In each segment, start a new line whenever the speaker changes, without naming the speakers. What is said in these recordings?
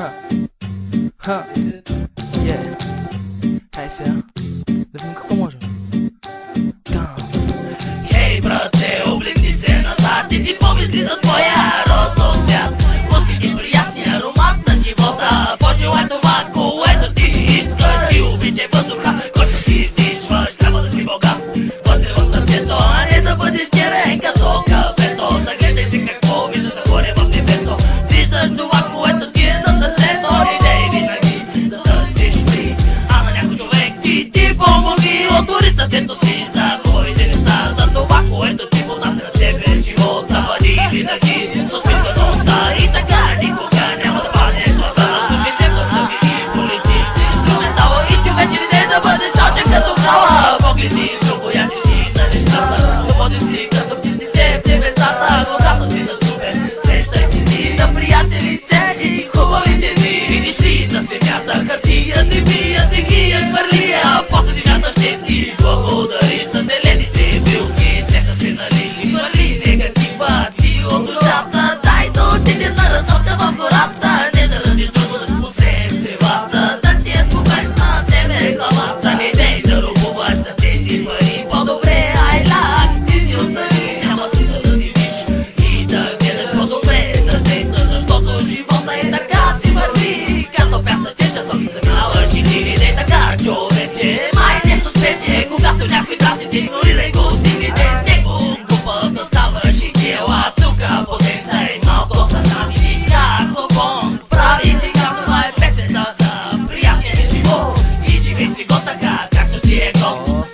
Ха, yeah. Хай сега, да видим какво може.
Хей, брате, облегни се назад и си помисли за твоя розов свят. Усети приятния аромат на живота. Пожелай това, което ти искаш и обичай въздуха, който ти издишваш. Трябва да си богат вътре в сърцето, а не да бъдеш черен като кафето. Загледай се какво виждаш нагоре в небето. Виждаш това, което ти е на сърцето. Идей винаги да търсиш при, а на някой човек ти помоги. Отвори сърцето си за твоите неща, за това, което ти поднася на тебе живота. Бъди винаги с усмихаността и така никога няма да паднеш слава. Слушайте гласа ми и полети си инструментала и човече ли не да бъдеш очен като крала. Погледни друго яче на нещата, свободен си като птиците в небесата. Глазата си на зубе, сещай си ти за приятелите и хубавите дни. Видиш ли на земята хартия си бият и ги я хвърли, а после земята ще ти благодари за зелените билки. Сека се нали и хвърли негатива ти от душата. Дай да отидем на разходка в гората, не заради друго да спусем тревата. Да ти е спокойно на тебе главата, не дей да рубуваш на тези пари. По-добре айлак ти си остави, няма смисъл да си виж и да гледаш. По-добре да действаш, защото живота е така си върви. Като пяса чеча съм се минаваш и ти не така, човече. Май нещо спече, когато някой драти ти игнорирай го, дигните всеко глупа да ставаш и тела. Тука потенцай малко с нас и виж как лобон прави сега. Това е песента за приятния ми живот и живей си го така, както ти е год.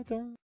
Don't